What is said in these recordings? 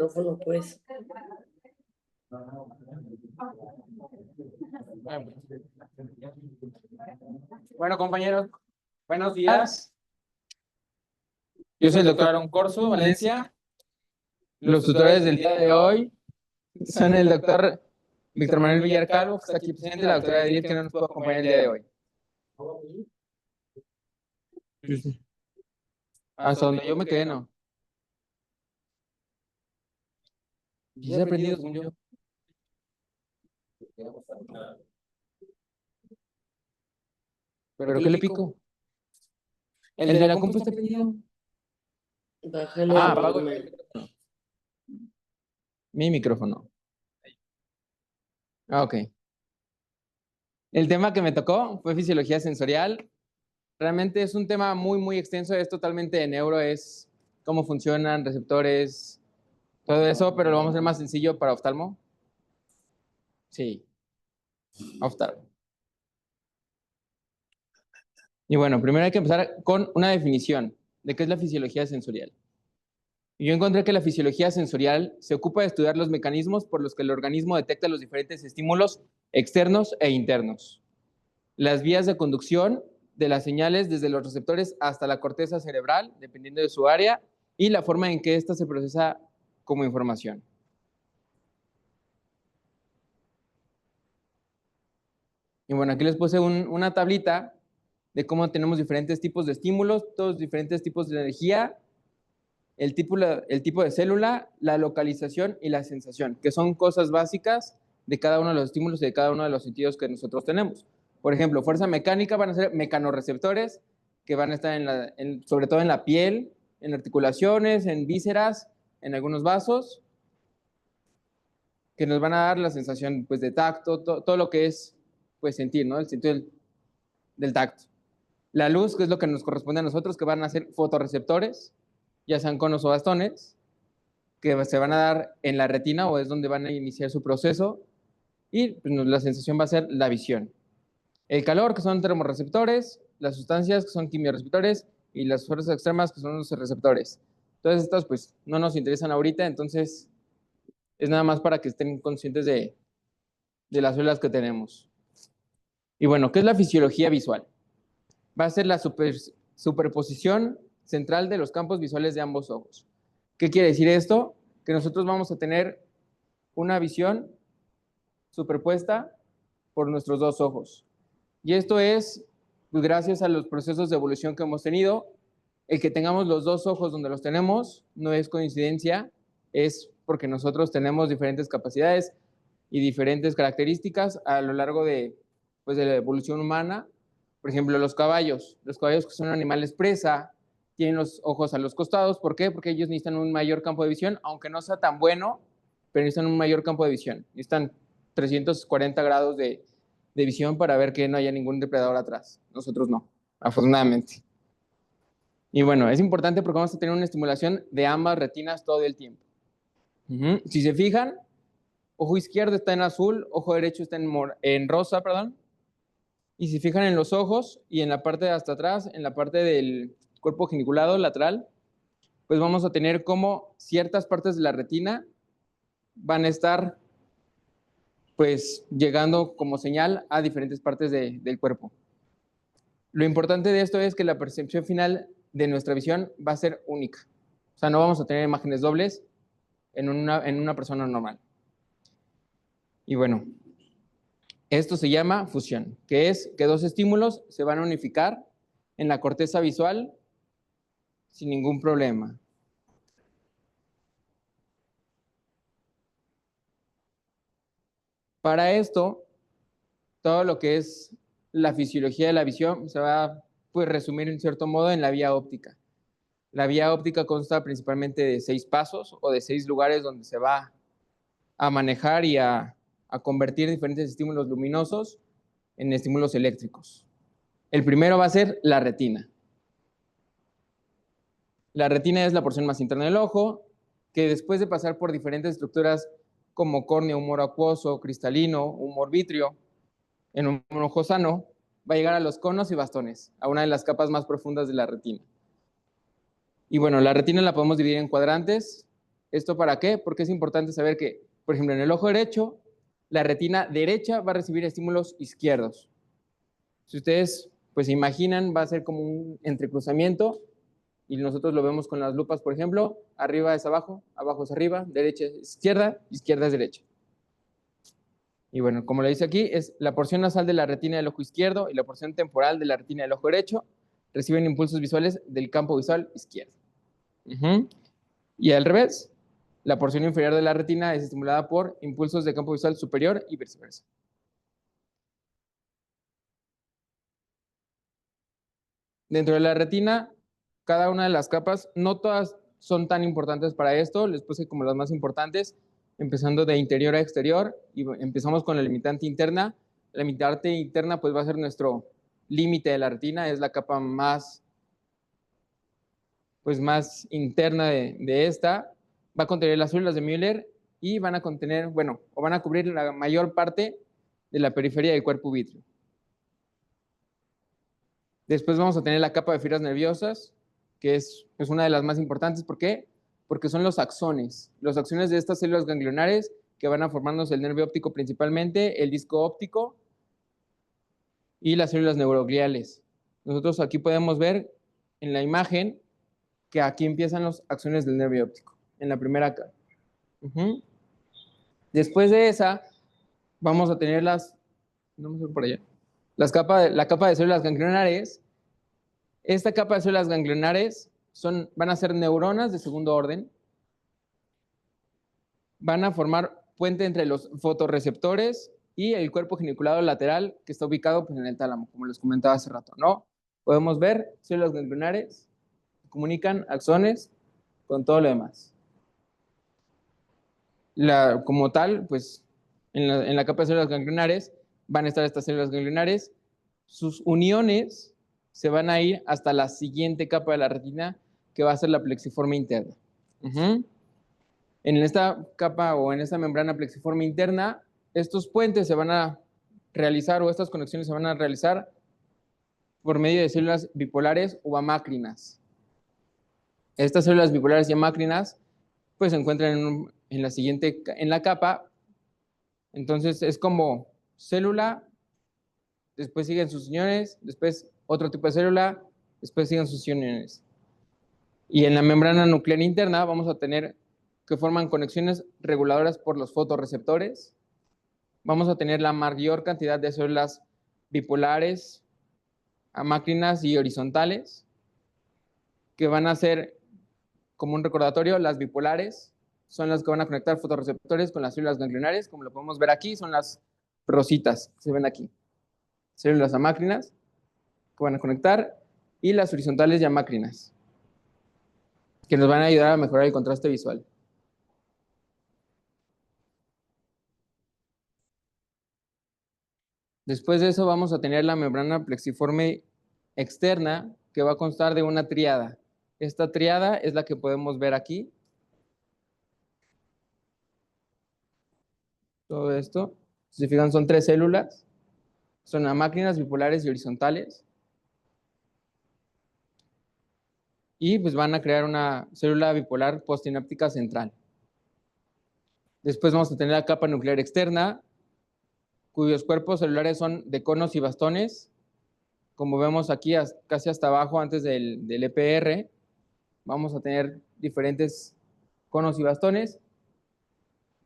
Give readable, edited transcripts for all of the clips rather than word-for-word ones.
Micrófono, pues. Bueno, compañeros, buenos días. Yo soy el doctor Aaron Corso, Valencia. Los tutores del día de hoy son el doctor Víctor Manuel Villar Calvo, que está aquí presente, la doctora Edith, que no nos pudo acompañar el día de hoy. Hasta donde yo me quedé, no. ¿Y se ha aprendido según yo? ¿Pero qué le pico? ¿El de la compu está prendido? Bájale Ah, el apago volumen. mi micrófono. Ah, ok. El tema que me tocó fue fisiología sensorial. Realmente es un tema muy extenso, es totalmente de neuro, es cómo funcionan, receptores, todo eso, pero lo vamos a hacer más sencillo para oftalmo. Sí, oftalmo. Y bueno, primero hay que empezar con una definición de qué es la fisiología sensorial. Y yo encontré que la fisiología sensorial se ocupa de estudiar los mecanismos por los que el organismo detecta los diferentes estímulos externos e internos, las vías de conducción de las señales desde los receptores hasta la corteza cerebral, dependiendo de su área, y la forma en que ésta se procesa como información. Y bueno, aquí les puse una tablita de cómo tenemos diferentes tipos de estímulos, todos diferentes tipos de energía, el tipo de célula, la localización y la sensación, que son cosas básicas de cada uno de los estímulos y de cada uno de los sentidos que nosotros tenemos. Por ejemplo, fuerza mecánica van a ser mecanorreceptores, que van a estar sobre todo en la piel, en articulaciones, en vísceras, en algunos vasos, que nos van a dar la sensación pues, de tacto, todo lo que es pues, sentir, ¿no? El sentido del tacto. La luz, que es lo que nos corresponde a nosotros, que van a ser fotorreceptores, ya sean conos o bastones, que se van a dar en la retina o es donde van a iniciar su proceso, y pues, la sensación va a ser la visión. El calor, que son termorreceptores, las sustancias, que son quimiorreceptores, y las fuerzas extremas, que son los receptores. Todas estas, pues, no nos interesan ahorita, entonces es nada más para que estén conscientes de las células que tenemos. Y bueno, ¿qué es la fisiología visual? Va a ser la superposición central de los campos visuales de ambos ojos. ¿Qué quiere decir esto? Que nosotros vamos a tener una visión superpuesta por nuestros dos ojos. Y esto es pues, gracias a los procesos de evolución que hemos tenido. El que tengamos los dos ojos donde los tenemos no es coincidencia, es porque nosotros tenemos diferentes capacidades y diferentes características a lo largo pues, de la evolución humana. Por ejemplo, los caballos que son animales presa, tienen los ojos a los costados. ¿Por qué? Porque ellos necesitan un mayor campo de visión, aunque no sea tan bueno, pero necesitan un mayor campo de visión. Necesitan 340 grados de visión para ver que no haya ningún depredador atrás. Nosotros no, afortunadamente. Y bueno, es importante porque vamos a tener una estimulación de ambas retinas todo el tiempo. Si se fijan, ojo izquierdo está en azul, ojo derecho está en rosa, perdón. Y si fijan en los ojos y en la parte de hasta atrás, en la parte del cuerpo geniculado lateral, pues vamos a tener como ciertas partes de la retina van a estar pues llegando como señal a diferentes partes del cuerpo. Lo importante de esto es que la percepción final de nuestra visión va a ser única. O sea, no vamos a tener imágenes dobles en una persona normal. Y bueno, esto se llama fusión, que es que dos estímulos se van a unificar en la corteza visual sin ningún problema. Para esto, todo lo que es la fisiología de la visión se va a pues, resumir en cierto modo en la vía óptica. La vía óptica consta principalmente de 6 pasos o de 6 lugares donde se va a manejar y a convertir diferentes estímulos luminosos en estímulos eléctricos. El primero va a ser la retina. La retina es la porción más interna del ojo, que después de pasar por diferentes estructuras como córnea, humor acuoso, cristalino, humor vítreo, en un ojo sano, va a llegar a los conos y bastones, a una de las capas más profundas de la retina. Y bueno, la retina la podemos dividir en cuadrantes. ¿Esto para qué? Porque es importante saber que, por ejemplo, en el ojo derecho, la retina derecha va a recibir estímulos izquierdos. Si ustedes pues se imaginan, va a ser como un entrecruzamiento y nosotros lo vemos con las lupas, por ejemplo, arriba es abajo, abajo es arriba, derecha es izquierda, izquierda es derecha. Y bueno, como le dice aquí, es la porción nasal de la retina del ojo izquierdo y la porción temporal de la retina del ojo derecho reciben impulsos visuales del campo visual izquierdo. Y al revés, la porción inferior de la retina es estimulada por impulsos de campo visual superior y viceversa. Dentro de la retina, cada una de las capas, no todas son tan importantes para esto, les puse como las más importantes, empezando de interior a exterior, y empezamos con la limitante interna. La limitante interna pues va a ser nuestro límite de la retina, es la capa más, pues, más interna de esta. Va a contener las células de Müller y van a contener, bueno, o van a cubrir la mayor parte de la periferia del cuerpo vítreo. Después vamos a tener la capa de fibras nerviosas, que es una de las más importantes. ¿Por qué? Porque son los axones. Los axones de estas células ganglionares que van a formarnos el nervio óptico principalmente, el disco óptico y las células neurogliales. Nosotros aquí podemos ver en la imagen que aquí empiezan los axones del nervio óptico, en la primera capa. Después de esa, vamos a tener por allá, la capa de células ganglionares. Esta capa de células ganglionares van a ser neuronas de segundo orden, van a formar puente entre los fotorreceptores y el cuerpo geniculado lateral que está ubicado pues, en el tálamo, como les comentaba hace rato, ¿no? Podemos ver células ganglionares que comunican axones con todo lo demás. Como tal, pues en la capa de células ganglionares van a estar estas células ganglionares, sus uniones se van a ir hasta la siguiente capa de la retina, que va a ser la plexiforme interna. En esta capa o en esta membrana plexiforme interna, estos puentes se van a realizar, o estas conexiones se van a realizar por medio de células bipolares o amácrinas. Estas células bipolares y amácrinas pues se encuentran en la capa. Entonces es como célula, después siguen sus uniones, después otro tipo de célula, después siguen sus uniones. Y en la membrana nuclear interna vamos a tener que forman conexiones reguladoras por los fotorreceptores. Vamos a tener la mayor cantidad de células bipolares, amácrinas y horizontales, que van a ser, como un recordatorio, las bipolares son las que van a conectar fotorreceptores con las células ganglionares, como lo podemos ver aquí, son las rositas que se ven aquí. Células amácrinas que van a conectar y las horizontales y amácrinas, que nos van a ayudar a mejorar el contraste visual. Después de eso vamos a tener la membrana plexiforme externa, que va a constar de una tríada. Esta tríada es la que podemos ver aquí. Todo esto, si se fijan, son 3 células. Son amácrinas, bipolares y horizontales. Y pues van a crear una célula bipolar postsináptica central. Después vamos a tener la capa nuclear externa, cuyos cuerpos celulares son de conos y bastones. Como vemos aquí, casi hasta abajo, antes del EPR, vamos a tener diferentes conos y bastones,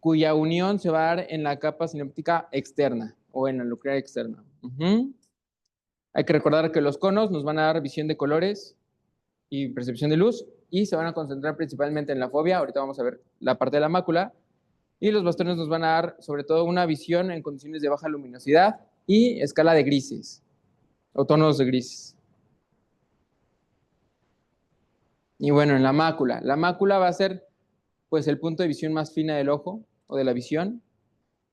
cuya unión se va a dar en la capa sináptica externa o en la nuclear externa. Hay que recordar que los conos nos van a dar visión de colores y percepción de luz, y se van a concentrar principalmente en la fobia. Ahorita vamos a ver la parte de la mácula. Y los bastones nos van a dar sobre todo una visión en condiciones de baja luminosidad y escala de grises o tonos de grises. Y bueno, en la mácula va a ser pues el punto de visión más fina del ojo o de la visión.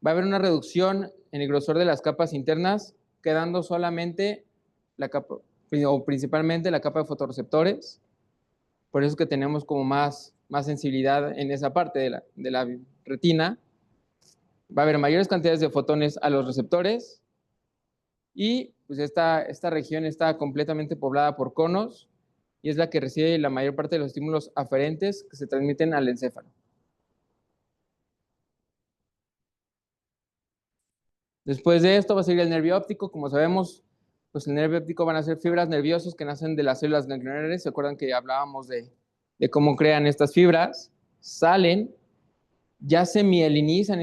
Va a haber una reducción en el grosor de las capas internas, quedando solamente la capa, o principalmente la capa de fotorreceptores. Por eso es que tenemos como más sensibilidad en esa parte de la retina. Va a haber mayores cantidades de fotones a los receptores y pues esta región está completamente poblada por conos y es la que recibe la mayor parte de los estímulos aferentes que se transmiten al encéfalo. Después de esto va a seguir el nervio óptico. Como sabemos, pues el nervio óptico van a ser fibras nerviosas que nacen de las células ganglionares. ¿Se acuerdan que hablábamos de cómo crean estas fibras? Salen, ya se mielinizan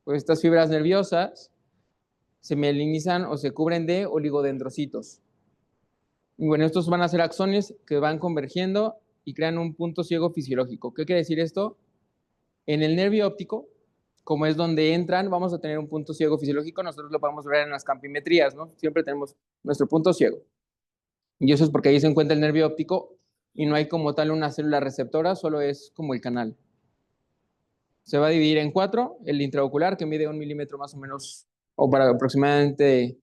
pues estas fibras nerviosas, se mielinizan o se cubren de oligodendrocitos. Y bueno, estos van a ser axones que van convergiendo y crean un punto ciego fisiológico. ¿Qué quiere decir esto? En el nervio óptico, como es donde entran, vamos a tener un punto ciego fisiológico. Nosotros lo podemos ver en las campimetrías, ¿no? Siempre tenemos nuestro punto ciego. Y eso es porque ahí se encuentra el nervio óptico y no hay como tal una célula receptora, solo es como el canal. Se va a dividir en 4, el intraocular, que mide 1 milímetro más o menos, o para aproximadamente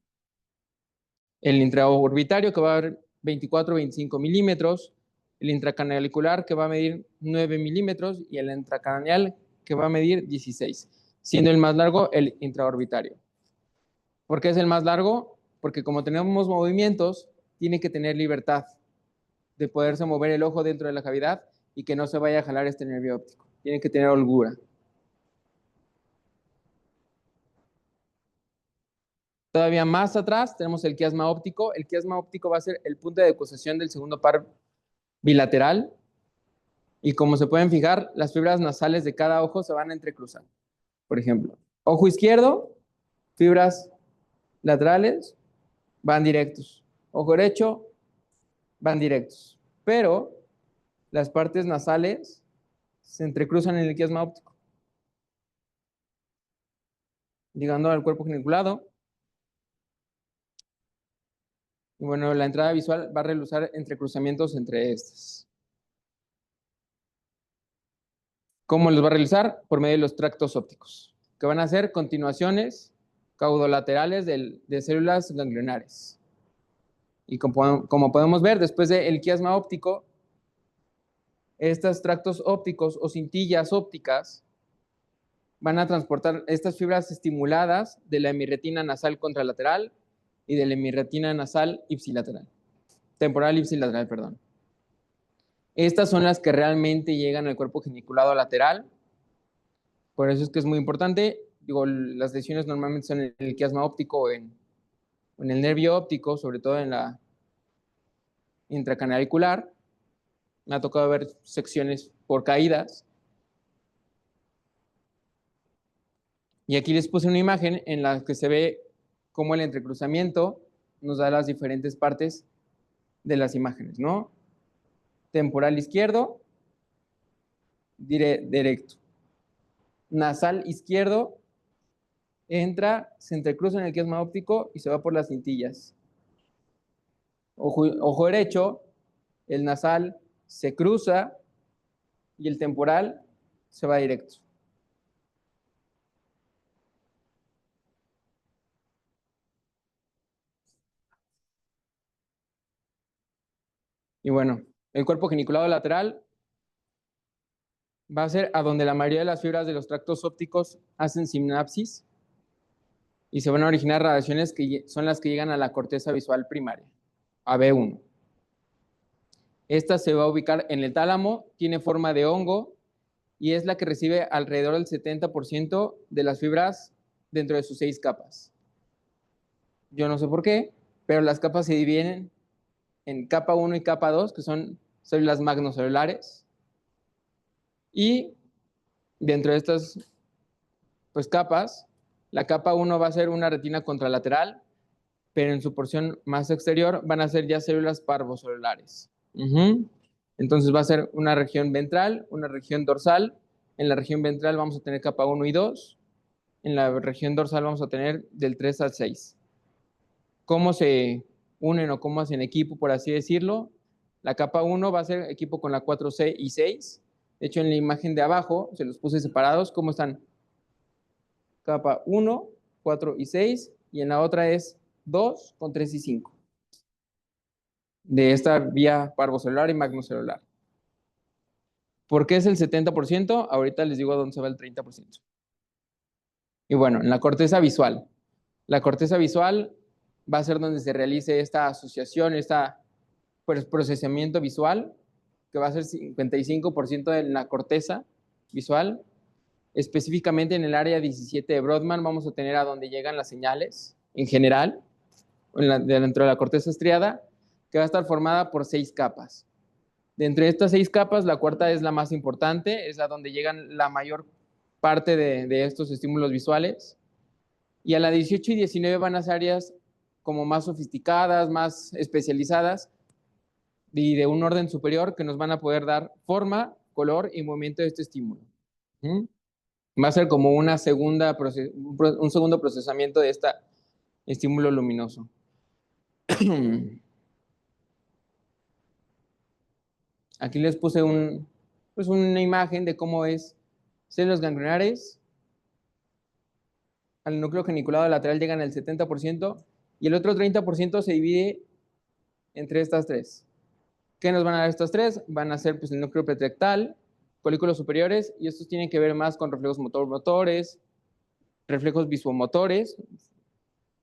el intraorbitario, que va a haber 24-25 milímetros, el intracanalicular, que va a medir 9 milímetros, y el intracraneal, que va a medir 16, siendo el más largo el intraorbitario. ¿Por qué es el más largo? Porque como tenemos movimientos, tiene que tener libertad de poderse mover el ojo dentro de la cavidad y que no se vaya a jalar este nervio óptico. Tiene que tener holgura. Todavía más atrás tenemos el quiasma óptico. El quiasma óptico va a ser el punto de acusación del segundo par bilateral. Y como se pueden fijar, las fibras nasales de cada ojo se van a entrecruzar. Por ejemplo, ojo izquierdo, fibras laterales van directos. Ojo derecho, van directos. Pero las partes nasales se entrecruzan en el quiasma óptico, llegando al cuerpo geniculado. Y bueno, la entrada visual va a realizar entrecruzamientos entre estas. ¿Cómo los va a realizar? Por medio de los tractos ópticos, que van a ser continuaciones caudolaterales de células ganglionares. Y como podemos ver, después del quiasma óptico, estos tractos ópticos o cintillas ópticas van a transportar estas fibras estimuladas de la hemirretina nasal contralateral y de la hemirretina nasal ipsilateral. Temporal ipsilateral, perdón. Estas son las que realmente llegan al cuerpo geniculado lateral. Por eso es que es muy importante. Digo, las lesiones normalmente son en el quiasma óptico o en el nervio óptico, sobre todo en la intracanalicular. Me ha tocado ver secciones por caídas. Y aquí les puse una imagen en la que se ve cómo el entrecruzamiento nos da las diferentes partes de las imágenes, ¿no? Temporal izquierdo, directo. Nasal izquierdo, entra, se entrecruza en el quiasma óptico y se va por las cintillas. Ojo derecho, el nasal se cruza y el temporal se va directo. Y bueno, el cuerpo geniculado lateral va a ser a donde la mayoría de las fibras de los tractos ópticos hacen sinapsis y se van a originar radiaciones que son las que llegan a la corteza visual primaria, AB1. Esta se va a ubicar en el tálamo, tiene forma de hongo y es la que recibe alrededor del 70% de las fibras dentro de sus 6 capas. Yo no sé por qué, pero las capas se dividen en capa 1 y capa 2, que son células magnocelulares. Y dentro de estas pues, capas, la capa 1 va a ser una retina contralateral, pero en su porción más exterior van a ser ya células parvocelulares. Entonces va a ser una región ventral, una región dorsal. En la región ventral vamos a tener capa 1 y 2. En la región dorsal vamos a tener del 3 al 6. ¿Cómo se unen o cómo hacen equipo, por así decirlo? La capa 1 va a ser equipo con la 4C y 6. De hecho, en la imagen de abajo se los puse separados. ¿Cómo están? Capa 1, 4 y 6. Y en la otra es 2 con 3 y 5. De esta vía parvocelular y magnocelular. ¿Por qué es el 70%? Ahorita les digo a dónde se va el 30%. Y bueno, en la corteza visual. La corteza visual va a ser donde se realice esta asociación, procesamiento visual, que va a ser 55% de la corteza visual. específicamente en el área 17 de Brodmann vamos a tener a donde llegan las señales en general, dentro de la corteza estriada, que va a estar formada por 6 capas. De entre estas 6 capas, la cuarta es la más importante, es a donde llegan la mayor parte de estos estímulos visuales. Y a la 18 y 19 van a ser áreas como más sofisticadas, más especializadas y de un orden superior que nos van a poder dar forma, color y movimiento de este estímulo. Va a ser como un segundo procesamiento de este estímulo luminoso. Aquí les puse una imagen de cómo es células ganglionares. Al núcleo geniculado lateral llegan al 70% y el otro 30% se divide entre estas tres. ¿Qué nos van a dar estas tres? Van a ser pues, el núcleo pretectal, folículos superiores, y estos tienen que ver más con reflejos motor-motores, reflejos visuomotores.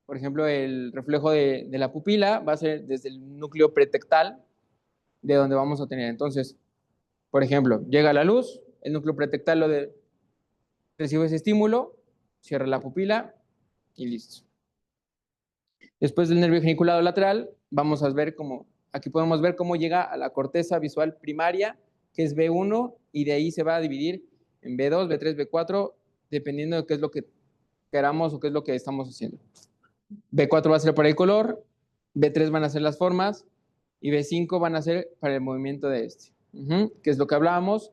Por ejemplo, el reflejo de la pupila va a ser desde el núcleo pretectal, de donde vamos a tener. Entonces, por ejemplo, llega la luz, el núcleo pretectal recibe ese estímulo, cierra la pupila y listo. Después del nervio geniculado lateral, vamos a ver aquí podemos ver cómo llega a la corteza visual primaria, que es B1, y de ahí se va a dividir en B2, B3, B4, dependiendo de qué es lo que queramos o qué es lo que estamos haciendo. B4 va a ser para el color, B3 van a ser las formas, y B5 van a ser para el movimiento de este, que es lo que hablábamos,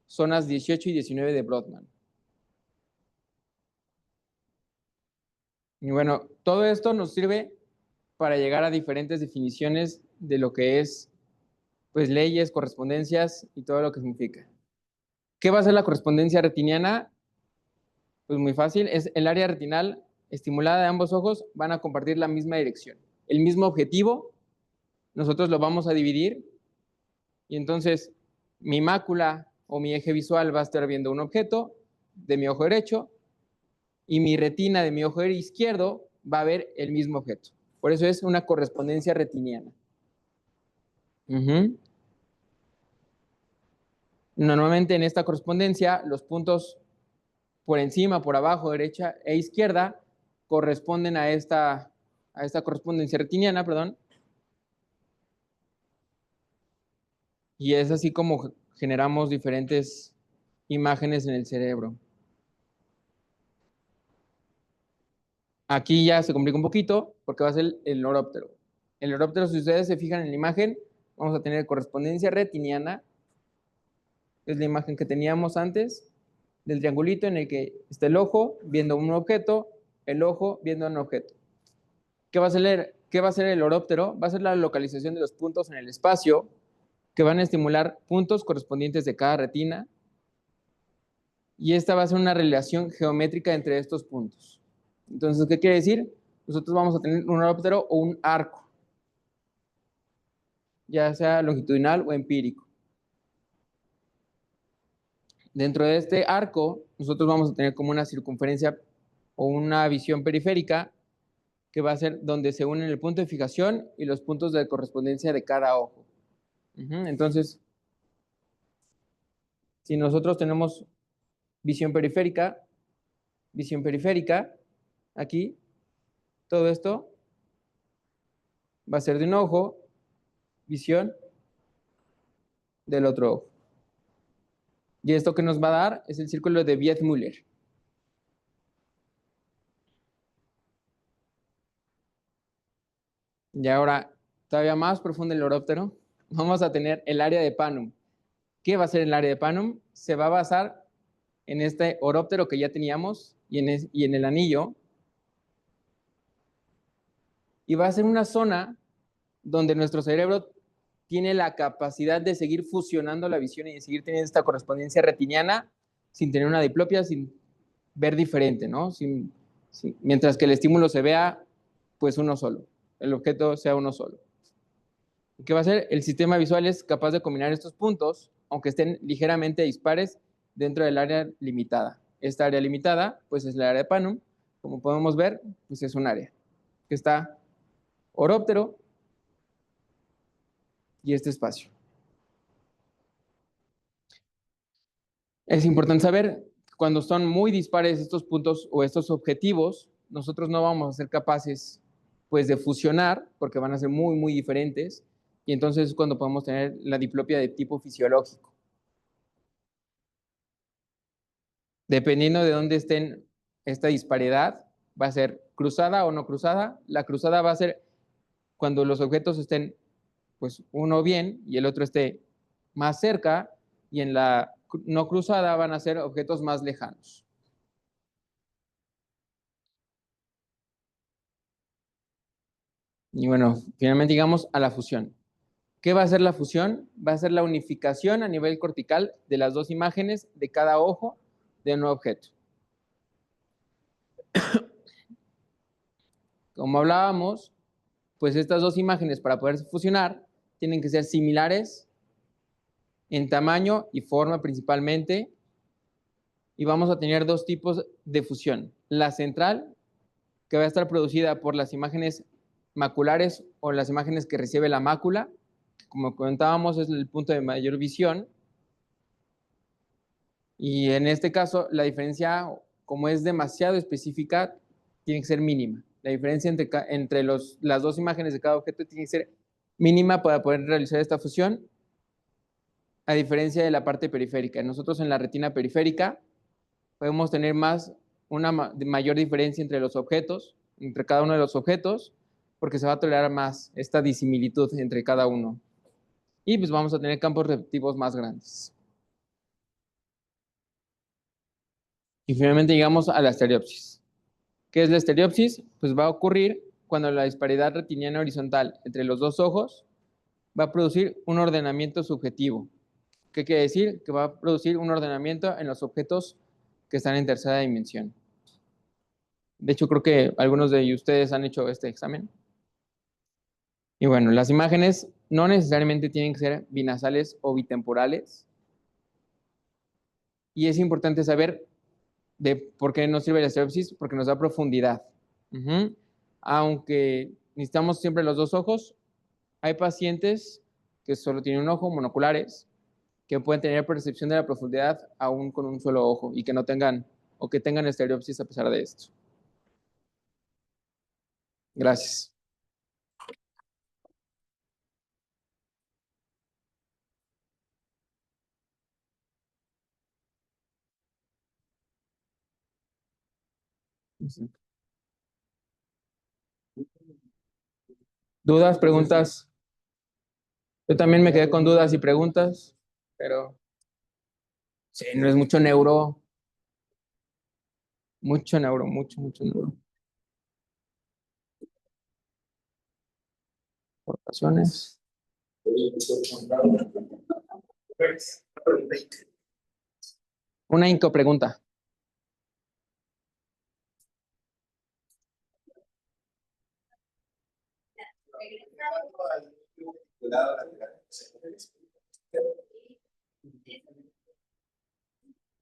zonas 18 y 19 de Brodmann. Y bueno, todo esto nos sirve para llegar a diferentes definiciones de lo que es pues, leyes, correspondencias y todo lo que significa. ¿Qué va a ser la correspondencia retiniana? Pues muy fácil, es el área retinal estimulada de ambos ojos van a compartir la misma dirección, el mismo objetivo, nosotros lo vamos a dividir y entonces mi mácula o mi eje visual va a estar viendo un objeto de mi ojo derecho y mi retina de mi ojo izquierdo va a ver el mismo objeto. Por eso es una correspondencia retiniana. Normalmente en esta correspondencia los puntos por encima, por abajo, derecha e izquierda corresponden a esta correspondencia retiniana, perdón. Y es así como generamos diferentes imágenes en el cerebro. Aquí ya se complica un poquito porque va a ser el neuróptero. El neuróptero, si ustedes se fijan en la imagen, vamos a tener correspondencia retiniana. Es la imagen que teníamos antes del triangulito en el que está el ojo viendo un objeto, el ojo viendo un objeto. ¿Qué va a ser el neuróptero? Va a ser la localización de los puntos en el espacio que van a estimular puntos correspondientes de cada retina. Y esta va a ser una relación geométrica entre estos puntos. Entonces, ¿qué quiere decir? Nosotros vamos a tener un neuróptero o un arco, ya sea longitudinal o empírico. Dentro de este arco, nosotros vamos a tener como una circunferencia o una visión periférica que va a ser donde se unen el punto de fijación y los puntos de correspondencia de cada ojo. Entonces, si nosotros tenemos visión periférica, aquí, todo esto va a ser de un ojo, visión del otro ojo. Y esto que nos va a dar es el círculo de Vieth-Müller. Y ahora, todavía más profundo el neuróptero, vamos a tener el área de Panum. ¿Qué va a ser el área de Panum? Se va a basar en este oróptero que ya teníamos y en el anillo. Y va a ser una zona donde nuestro cerebro tiene la capacidad de seguir fusionando la visión y de seguir teniendo esta correspondencia retiniana sin tener una diplopia, sin ver diferente, ¿no? Mientras que el estímulo se vea, pues uno solo, el objeto sea uno solo. ¿Qué va a hacer? El sistema visual es capaz de combinar estos puntos, aunque estén ligeramente dispares, dentro del área limitada. Esta área limitada, pues es la área de Panum. Como podemos ver, pues es un área que está oróptero y este espacio. Es importante saber que cuando son muy dispares estos puntos o estos objetivos, nosotros no vamos a ser capaces pues de fusionar porque van a ser muy, muy diferentes y entonces es cuando podemos tener la diplopia de tipo fisiológico. Dependiendo de dónde estén esta disparidad, va a ser cruzada o no cruzada. La cruzada va a ser cuando los objetos estén, pues uno bien y el otro esté más cerca, y en la no cruzada van a ser objetos más lejanos. Y bueno, finalmente llegamos a la fusión. ¿Qué va a ser la fusión? Va a ser la unificación a nivel cortical de las dos imágenes de cada ojo de un objeto. Como hablábamos, pues estas dos imágenes para poderse fusionar tienen que ser similares en tamaño y forma principalmente, y vamos a tener dos tipos de fusión. La central, que va a estar producida por las imágenes maculares o las imágenes que recibe la mácula, como comentábamos es el punto de mayor visión, y en este caso la diferencia, como es demasiado específica, tiene que ser mínima. La diferencia entre las dos imágenes de cada objeto tiene que ser mínima para poder realizar esta fusión, a diferencia de la parte periférica. Nosotros en la retina periférica podemos tener una mayor diferencia entre los objetos, entre cada uno de los objetos, porque se va a tolerar más esta disimilitud entre cada uno. Y pues vamos a tener campos receptivos más grandes. Y finalmente llegamos a la estereopsis. ¿Qué es la estereopsis? Pues va a ocurrir cuando la disparidad retiniana horizontal entre los dos ojos va a producir un ordenamiento subjetivo. ¿Qué quiere decir? Que va a producir un ordenamiento en los objetos que están en tercera dimensión. De hecho, creo que algunos de ustedes han hecho este examen. Y bueno, las imágenes no necesariamente tienen que ser binasales o bitemporales. Y es importante saber de por qué nos sirve la estereopsis, porque nos da profundidad. Aunque necesitamos siempre los dos ojos, hay pacientes que solo tienen un ojo, monoculares, que pueden tener percepción de la profundidad aún con un solo ojo y que no tengan o que tengan estereopsis a pesar de esto. Gracias. ¿Dudas, preguntas? Yo también me quedé con dudas y preguntas, pero sí, no es mucho neuro, mucho neuro, mucho neuro. Aportaciones. Una pregunta.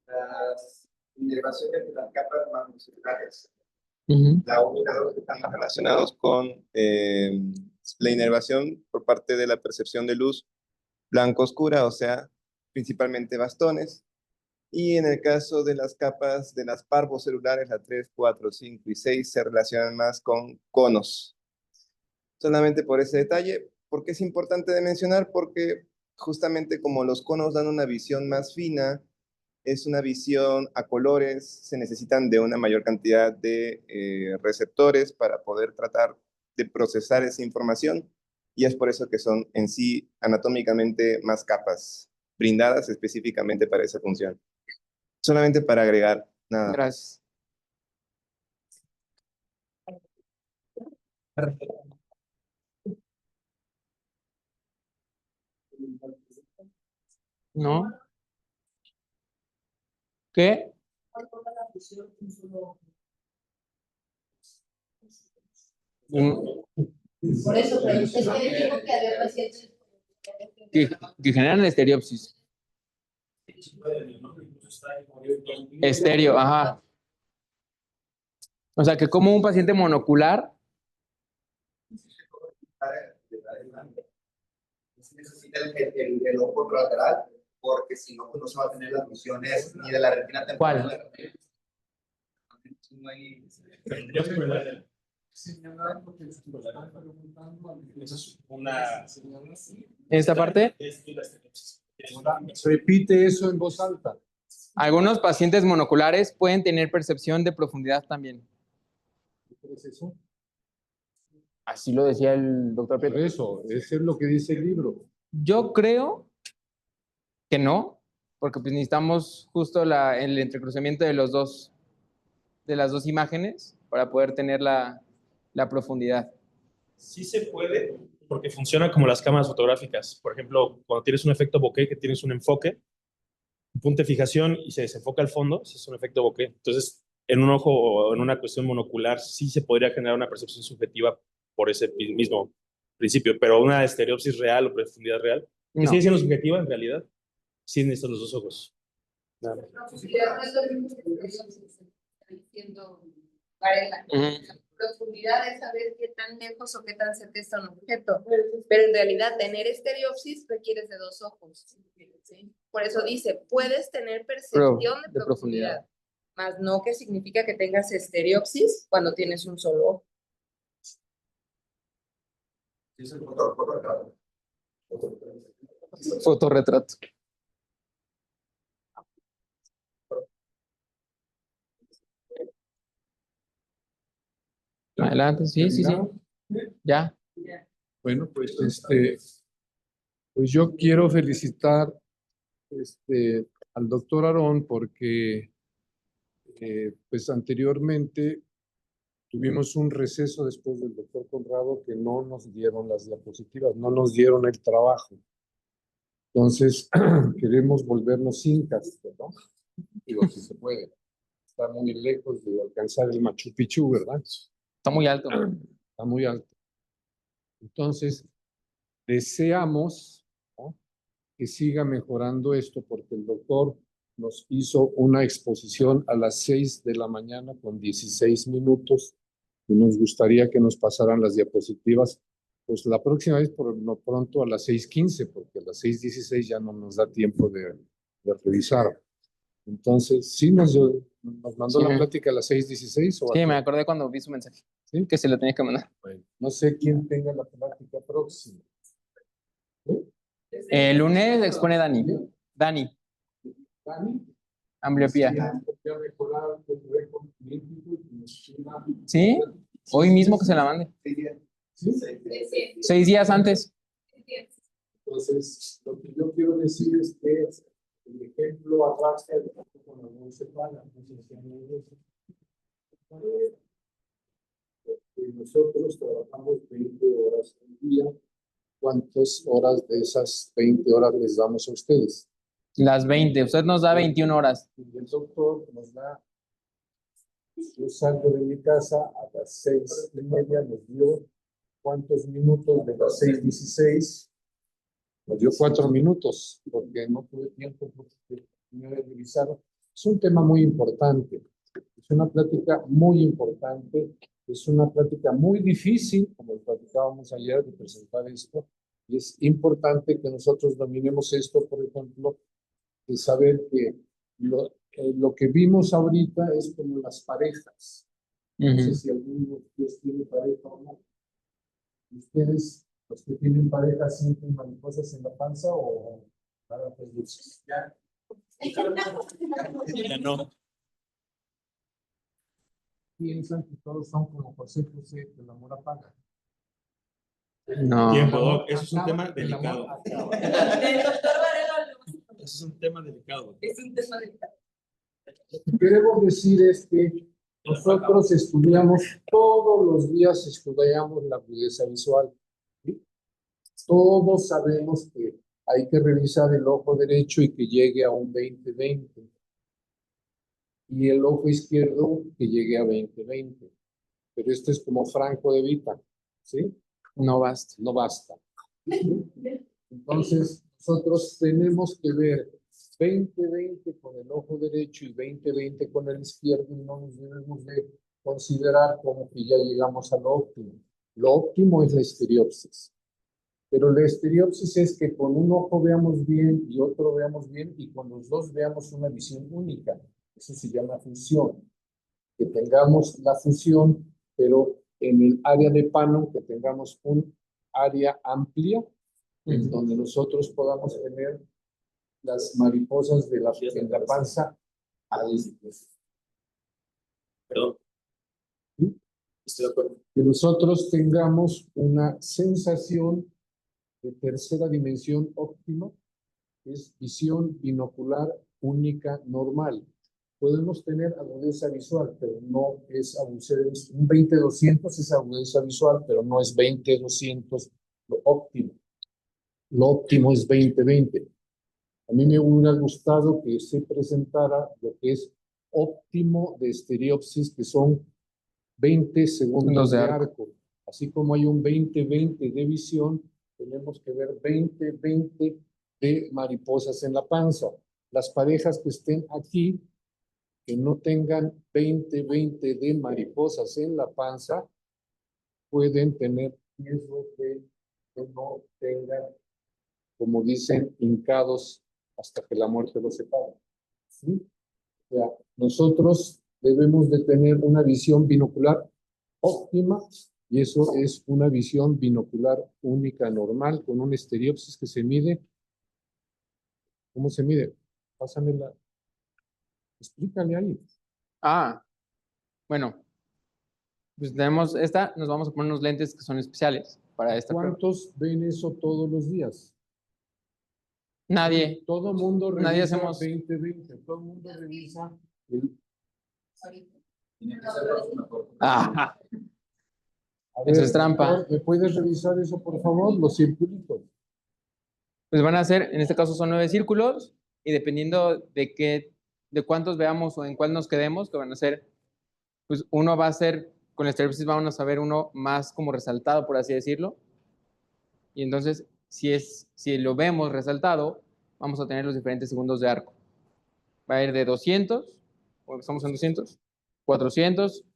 Las inervaciones de las capas macrocelulares, Uh-huh. la 1 y la 2 están relacionados con la inervación por parte de la percepción de luz blanco-oscura, o sea, principalmente bastones. Y en el caso de las capas de las parvocelulares, la 3, 4, 5 y 6, se relacionan más con conos. Solamente por ese detalle, porque es importante de mencionar, porque justamente como los conos dan una visión más fina, es una visión a colores, se necesitan de una mayor cantidad de receptores para poder tratar de procesar esa información, y es por eso que son en sí anatómicamente más capas brindadas específicamente para esa función. Solamente para agregar nada. Gracias. ¿No? ¿Qué? Por eso, pero es que dijo que había pacientes Que generan estereopsis. Estéreo, ajá. O sea, que como un paciente monocular. Necesita el ojo lateral porque si no, pues no se va a tener las funciones ni de la retina temporal. ¿Cuál? Tendrías que ver. Esa es una. Esta parte. Repite eso en voz alta. Algunos pacientes monoculares pueden tener percepción de profundidad también. ¿Qué es eso? Así lo decía el doctor Por Prieto. eso es lo que dice el libro. Yo creo que no, porque pues necesitamos justo el entrecruzamiento de de las dos imágenes para poder tener la profundidad. Sí se puede, porque funciona como las cámaras fotográficas. Por ejemplo, cuando tienes un efecto bokeh, que tienes un enfoque, un punto de fijación y se desenfoca al fondo, ese es un efecto bokeh. Entonces, en un ojo o en una cuestión monocular, sí se podría generar una percepción subjetiva por ese mismo principio, pero una estereopsis real o profundidad real, que No. sigue siendo subjetiva en realidad, sí necesitan los dos ojos. Nada más. Profundidad no es lo mismo que estereopsis, está diciendo Varela. Ujú. Profundidad es saber qué tan lejos o qué tan cerca está un objeto, pero en realidad tener estereopsis requieres de dos ojos. ¿Sí? Por eso dice, puedes tener percepción de profundidad, más no que significa que tengas estereopsis cuando tienes un solo ojo. Es el fotorretrato. Fotorretrato. Adelante, sí. Ya. Bueno, pues pues yo quiero felicitar al doctor Aarón porque pues anteriormente tuvimos un receso después del doctor Conrado que no nos dieron las diapositivas, no nos dieron el trabajo. Entonces, queremos volvernos incas, ¿no? Digo, si se puede. Está muy lejos de alcanzar el Machu Picchu, ¿verdad? Está muy alto. Está muy alto. Entonces, deseamos, ¿no?, que siga mejorando esto porque el doctor nos hizo una exposición a las 6 de la mañana con 16 minutos y nos gustaría que nos pasaran las diapositivas pues la próxima vez por lo pronto a las 6:15 porque a las 6:16 ya no nos da tiempo de revisar. Entonces, ¿sí nos mandó Sí. la plática a las 6:16 o a Sí, qué? me acordé cuando vi su mensaje. ¿Sí? Que se lo tenía que mandar. Bueno, no sé quién tenga la plática próxima. El lunes expone Dani. ¿Dani? Ambliopía. Ya mejorar el récord olímpico y nos- ¿Sí? Hoy mismo que se la mande. ¿Sí? 6 días antes. Entonces, lo que yo quiero decir es que el ejemplo arrastra el con algún semana. Nosotros trabajamos 20 horas al día. ¿Cuántas horas de esas 20 horas les damos a ustedes? Las 20. Usted nos da 21 horas. Y el doctor nos da. Yo salgo de mi casa a las 6:30, nos dio ¿cuántos minutos de las 6:16? Nos dio 4 minutos, porque no tuve tiempo porque me había revisado. Es un tema muy importante, es una plática muy importante, es una plática muy difícil, como platicábamos ayer, de presentar esto, y es importante que nosotros dominemos esto, por ejemplo, de saber que lo que vimos ahorita es como las parejas. No sé si alguno de ustedes tiene pareja o no. ¿Ustedes, los que tienen pareja, sienten mariposas en la panza o nada pues dulces? Ya. Ya no. Piensan que todos son como José José, que el amor apaga. No. Tiempo, El amor Doc. Eso es un acaba, tema el amor delicado. acaba. El doctor Varela Eso es un tema delicado. es un tema de... Lo que queremos decir es que nosotros todos los días estudiamos la agudeza visual. ¿Sí? Todos sabemos que hay que revisar el ojo derecho y que llegue a un 20/20. Y el ojo izquierdo que llegue a 20/20. Pero esto es como Franco de Vita, ¿sí? No basta. No basta. Entonces, nosotros tenemos que ver 20/20 con el ojo derecho y 20/20 con el izquierdo y no nos debemos de considerar como que ya llegamos a lo óptimo. Lo óptimo es la estereopsis. Pero la estereopsis es que con un ojo veamos bien y otro veamos bien y con los dos veamos una visión única. Eso se llama fusión. Que tengamos la fusión, pero en el área de Pano, que tengamos un área amplia en donde nosotros podamos tener las mariposas de en la panza ahí. Perdón. ¿Sí? Estoy de acuerdo. Que nosotros tengamos una sensación de tercera dimensión óptima, que es visión binocular única normal. Podemos tener agudeza visual, pero no es agudeza. Un 20-200 es agudeza visual, pero no es 20-200 lo óptimo. Lo óptimo es 20-20. A mí me hubiera gustado que se presentara lo que es óptimo de estereopsis, que son 20 segundos de arco. Así como hay un 20-20 de visión, tenemos que ver 20-20 de mariposas en la panza. Las parejas que estén aquí, que no tengan 20-20 de mariposas en la panza, pueden tener riesgo de que no tengan, como dicen, hincados hasta que la muerte los separe. ¿Sí? O sea, nosotros debemos de tener una visión binocular óptima, y eso es una visión binocular única normal con una estereopsis que se mide. ¿Cómo se mide? Pásamela. Explícale ahí. Bueno, pues tenemos esta, nos vamos a poner unos lentes que son especiales para esta prueba. ¿Cuántos ven eso todos los días? Nadie. Todo mundo revisa Nadie hacemos- 20-20. Todo el mundo revisa el... Tiene que ser una foto. Ajá. A Eso es trampa. ¿Me puedes revisar eso, por favor? Los circulitos. Pues van a ser, en este caso son 9 círculos, y dependiendo de cuántos veamos o en cuál nos quedemos, que van a ser, pues uno va a ser, con la estereopsis vamos a ver uno más como resaltado, por así decirlo. Y entonces, si lo vemos resaltado, vamos a tener los diferentes segundos de arco. Va a ir de 200, porque estamos en 200, 400,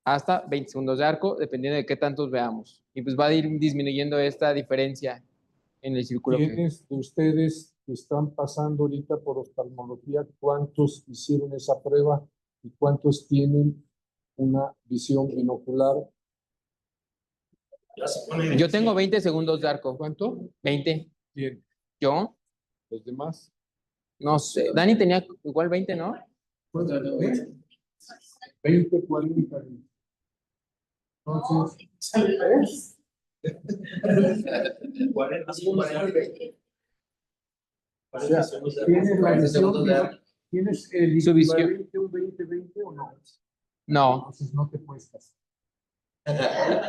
hasta 20 segundos de arco, dependiendo de qué tantos veamos. Y pues va a ir disminuyendo esta diferencia en el círculo. ¿Quiénes de ustedes que están pasando ahorita por oftalmología, cuántos hicieron esa prueba y cuántos tienen una visión binocular? Ya se pone Yo tengo 20 segundos de arco. ¿Cuánto? 20. Bien. ¿Yo? ¿Los demás? No sé. Dani tenía igual 20, ¿no? 20, 40. Entonces, 40 o sea, ¿tienes la visión? ¿Tienes el Su visión. equivalente a un 20-20 o no? No. Entonces no te puedes casar.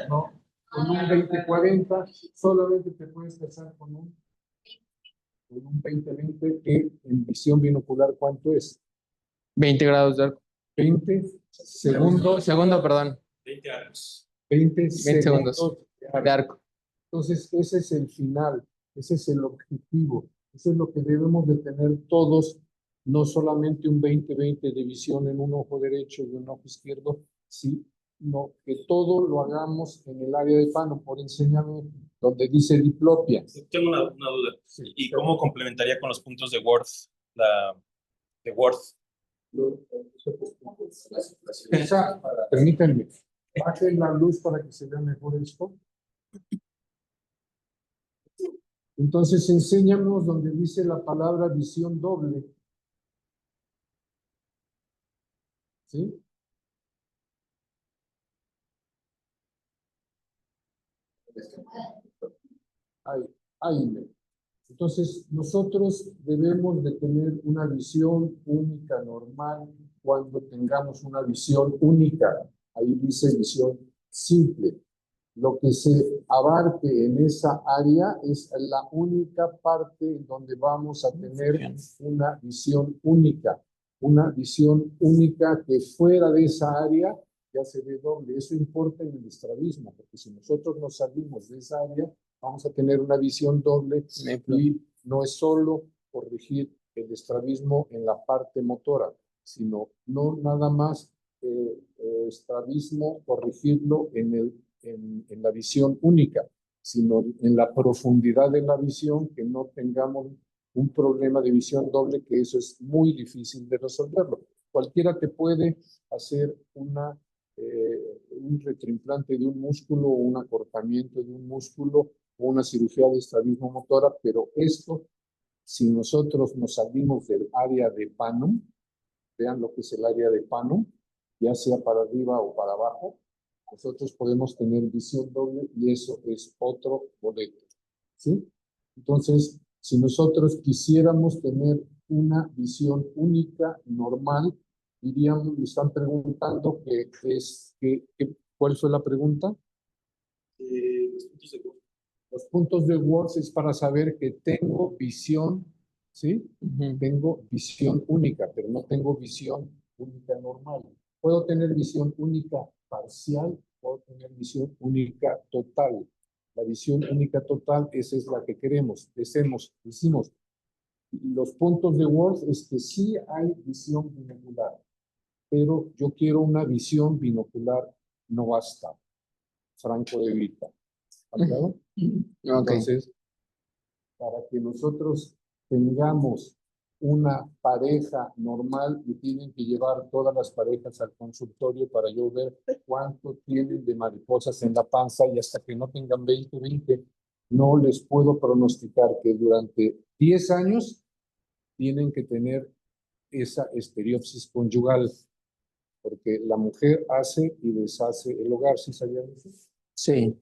No, con un 20-40 solamente te puedes casar con un 20-20 que en visión binocular, ¿cuánto es? 20 grados de arco. 20 segundos. Segundo, perdón. 20 años. 20 segundos segundos de arco. Entonces, ese es el final, ese es el objetivo, eso es lo que debemos de tener todos, no solamente un 20-20 de visión en un ojo derecho y un ojo izquierdo, sino que todo lo hagamos en el área de Pano. Por enséñame donde dice diplopia. Tengo una duda. Sí. ¿Y cómo complementaría con los puntos de Worth? De Worth. Permítanme, bajen la luz para que se vea mejor esto. Entonces, enséñanos donde dice la palabra visión doble. ¿Sí? Ahí. Entonces, nosotros debemos de tener una visión única normal cuando tengamos una visión única. Ahí dice visión simple. Lo que se abarque en esa área es la única parte en donde vamos a tener una visión única. Una visión única que fuera de esa área ya se ve doble. Eso importa en el estrabismo, porque si nosotros nos salimos de esa área, vamos a tener una visión doble y no es solo corregir el estrabismo en la parte motora, sino no nada más estrabismo, corregirlo en la visión única, sino en la profundidad de la visión, que no tengamos un problema de visión doble, que eso es muy difícil de resolverlo. Cualquiera te puede hacer un retroimplante de un músculo o un acortamiento de un músculo o una cirugía de estrabismo motora, pero esto, si nosotros nos salimos del área de Panum, vean lo que es el área de Panum, ya sea para arriba o para abajo, nosotros podemos tener visión doble y eso es otro boleto, ¿sí? Entonces, si nosotros quisiéramos tener una visión única, normal, diríamos, me están preguntando ¿cuál fue la pregunta? Los puntos de Words es para saber que tengo visión, ¿sí? Tengo visión única, pero no tengo visión única normal. Puedo tener visión única parcial, puedo tener visión única total. La visión única total, esa es la que queremos, decimos. Los puntos de Words es que sí hay visión binocular, pero yo quiero una visión binocular, no basta. Franco de Vita. ¿Está claro? Entonces, para que nosotros tengamos una pareja normal, me tienen que llevar todas las parejas al consultorio para yo ver cuánto tienen de mariposas en la panza, y hasta que no tengan 20, no les puedo pronosticar que durante 10 años tienen que tener esa estereopsis conyugal, porque la mujer hace y deshace el hogar, ¿sí sabían eso? Sí.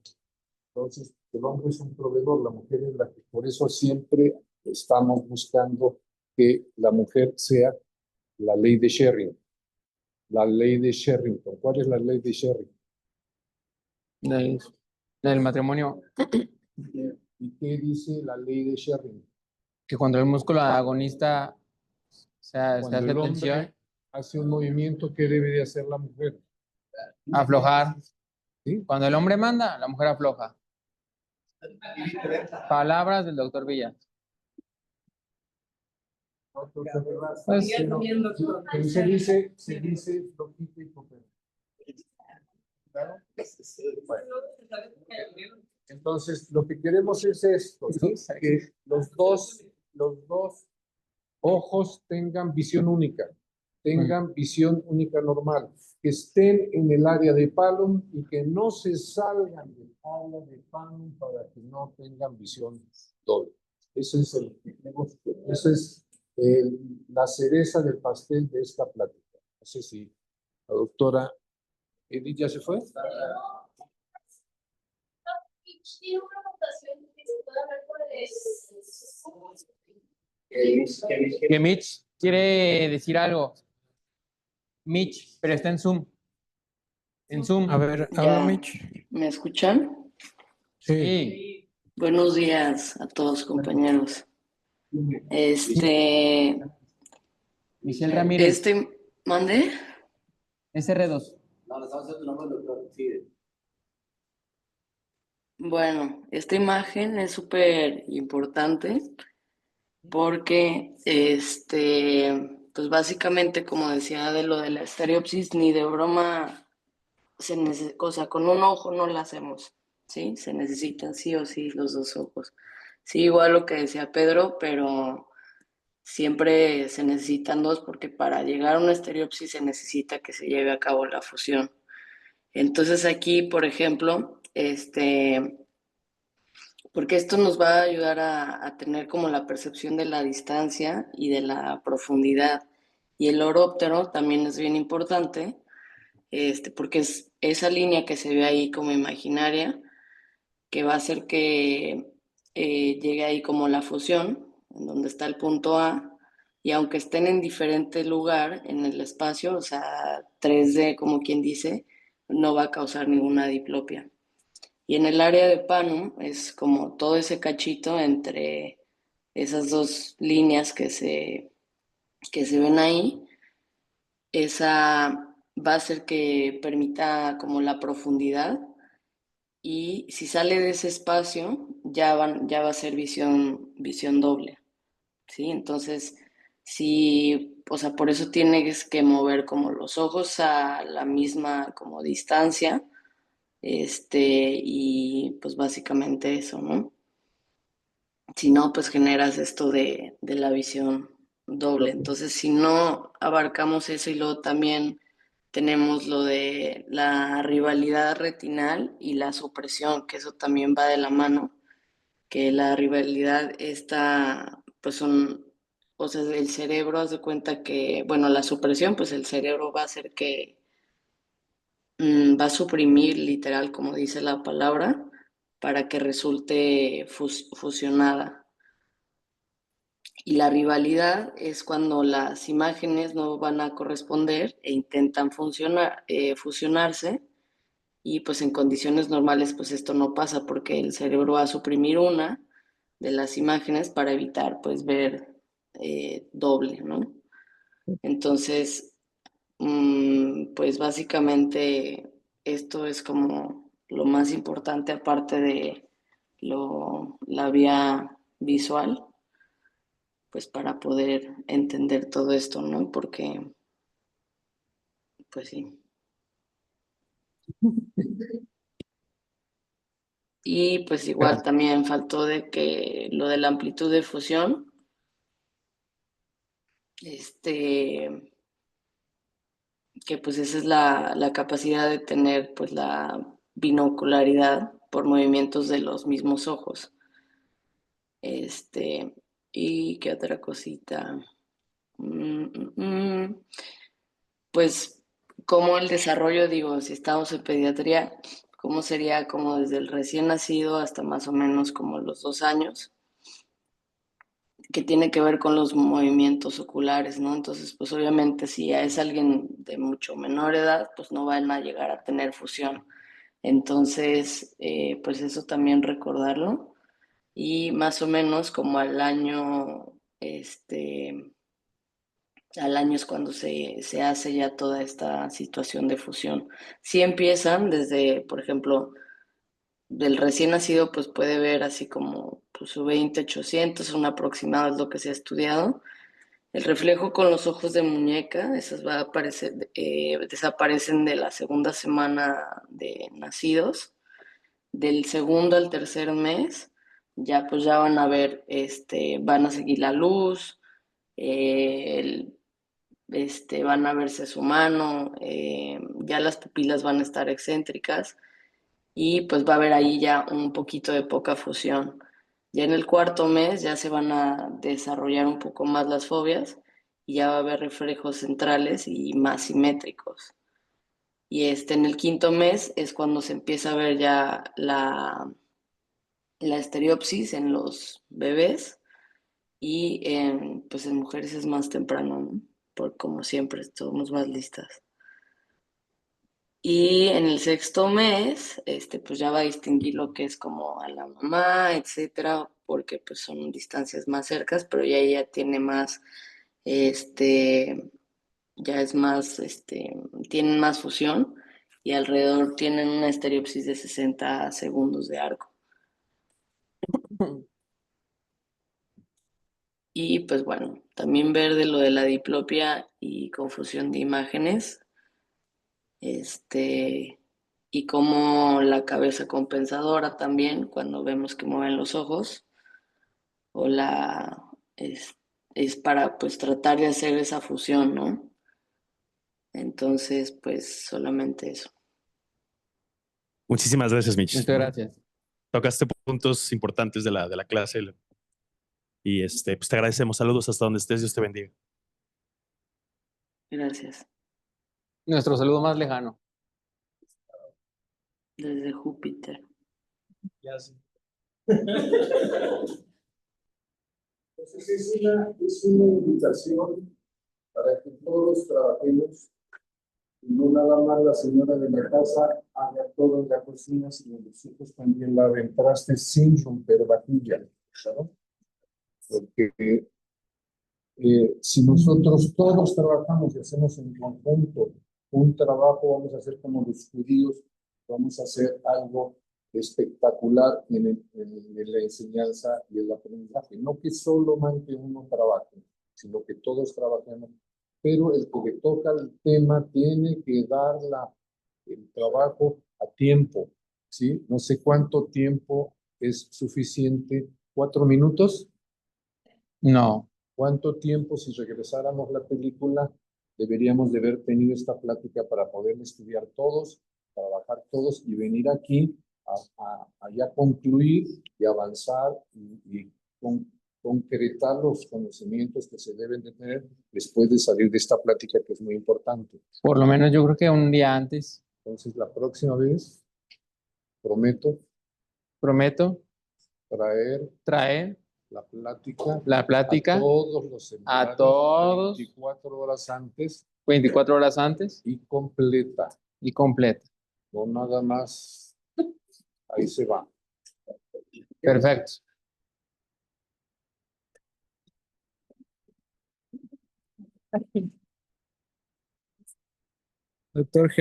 Entonces, el hombre es un proveedor, la mujer es la que, por eso siempre estamos buscando que la mujer sea la ley de Sherrington. La ley de Sherrington. ¿Cuál es la ley de Sherrington? Del matrimonio, ¿Y qué dice la ley de Sherrington? que cuando el músculo agonista se Cuando hace el hombre tensión, hace un movimiento, ¿qué debe de hacer la mujer? aflojar. ¿Sí? Cuando el hombre manda, la mujer afloja. Palabras del doctor Villa. Pues, se dice flojito y copero. ¿Claro? Bueno. Entonces, lo que queremos es esto, ¿sí? Que los dos ojos tengan visión única normal, que estén en el área de Palum y que no se salgan del área de Palum para que no tengan visión doble. Ese es la cereza del pastel de esta plática. No sé si la doctora Edith ya se fue. Tiene una votación que se puede hablar por Que Mitch quiere decir algo. Mitch, pero está en Zoom. En Zoom. A ver, Ya. habla Mitch. ¿Me escuchan? Sí. Buenos días a todos, compañeros. Michelle Ramírez. ¿Mande? SR2. No, le estamos haciendo tu nombre, doctor. Sí. Bueno, esta imagen es súper importante porque, pues básicamente, como decía de lo de la estereopsis, ni de broma, o sea, con un ojo no la hacemos, ¿sí? Se necesitan sí o sí los dos ojos. Sí, igual lo que decía Pedro, pero siempre se necesitan dos porque para llegar a una estereopsis se necesita que se lleve a cabo la fusión. Entonces aquí, por ejemplo, porque esto nos va a ayudar a tener como la percepción de la distancia y de la profundidad. Y el oróptero también es bien importante, porque es esa línea que se ve ahí como imaginaria, que va a hacer que llegue ahí como la fusión, en donde está el punto A, y aunque estén en diferente lugar en el espacio, o sea, 3D, como quien dice, no va a causar ninguna diplopia. Y en el área de Panum es como todo ese cachito entre esas dos líneas que se ven ahí, esa va a hacer que permita como la profundidad, y si sale de ese espacio ya va a ser visión doble, ¿sí? Entonces, sí, o sea, por eso tienes que mover como los ojos a la misma como distancia Y pues básicamente eso, ¿no? Si no, pues generas esto de la visión doble. Entonces, si no abarcamos eso y luego también tenemos lo de la rivalidad retinal y la supresión, que eso también va de la mano, que la rivalidad está, pues o sea, el cerebro haz de cuenta que, bueno, la supresión, pues el cerebro va a hacer que, va a suprimir literal, como dice la palabra, para que resulte fusionada. Y la rivalidad es cuando las imágenes no van a corresponder e intentan fusionarse y pues en condiciones normales pues esto no pasa porque el cerebro va a suprimir una de las imágenes para evitar pues ver doble, ¿no? Entonces, pues básicamente esto es como lo más importante aparte de la vía visual pues para poder entender todo esto, ¿no? Porque, pues sí. Y pues igual también faltó de que lo de la amplitud de fusión, que pues esa es la capacidad de tener pues la binocularidad por movimientos de los mismos ojos. Y qué otra cosita. Pues como el desarrollo, digo, si estamos en pediatría, cómo sería como desde el recién nacido hasta más o menos como los 2 años, que tiene que ver con los movimientos oculares, ¿no? Entonces, pues obviamente si ya es alguien de mucho menor edad, pues no van a llegar a tener fusión. Entonces, pues eso también recordarlo. Y más o menos como al año es cuando se hace ya toda esta situación de fusión. Si empiezan desde, por ejemplo, del recién nacido, pues puede ver así como pues, su 20/800, un aproximado es lo que se ha estudiado. El reflejo con los ojos de muñeca, esas va a aparecer, desaparecen de la segunda semana de nacidos. Del segundo al tercer mes, ya pues ya van a ver, van a seguir la luz, van a verse su mano, ya las pupilas van a estar excéntricas y pues va a haber ahí ya un poquito de poca fusión. Ya en el cuarto mes ya se van a desarrollar un poco más las fobias y ya va a haber reflejos centrales y más simétricos. Y en el quinto mes es cuando se empieza a ver ya la estereopsis en los bebés y pues en mujeres es más temprano, ¿no? Por como siempre, somos más listas. Y en el sexto mes, pues ya va a distinguir lo que es como a la mamá, etcétera, porque pues son distancias más cercas, pero ya ella tiene más, ya es más, tienen más fusión y alrededor tienen una estereopsis de 60 segundos de arco. Y pues bueno, también ver de lo de la diplopia y confusión de imágenes, y como la cabeza compensadora también, cuando vemos que mueven los ojos, o es para pues tratar de hacer esa fusión, ¿no? Entonces, pues solamente eso. Muchísimas gracias, Mitch. Muchas gracias. Tocaste puntos importantes de la clase y pues te agradecemos. Saludos hasta donde estés. Dios te bendiga. Gracias. Nuestro saludo más lejano. Desde Júpiter. Ya sí. Entonces es una invitación para que todos trabajemos y no nada más la señora de la casa haga todo en la cocina, sino los hijos también laven trastes sin romper vajilla, ¿no? Porque si nosotros todos trabajamos y hacemos en conjunto un trabajo, vamos a hacer como los judíos, vamos a hacer algo espectacular en la enseñanza y el aprendizaje. No que solamente uno trabaje, sino que todos trabajemos. Pero el que le toca el tema tiene que dar el trabajo a tiempo, ¿sí? No sé cuánto tiempo es suficiente. ¿4 minutos? No. ¿Cuánto tiempo, si regresáramos la película, deberíamos de haber tenido esta plática para poder estudiar todos, trabajar todos y venir aquí a ya concluir y avanzar y concretar los conocimientos que se deben de tener después de salir de esta plática que es muy importante? Por lo menos yo creo que un día antes. Entonces, la próxima vez, prometo Prometo traer la plática a todos los a seminarios todos 24 horas antes 24 horas antes y completa. y completa. No nada más. Ahí se va. Perfecto. Doctor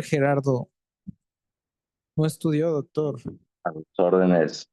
Gerardo, no estudió, doctor. A sus órdenes.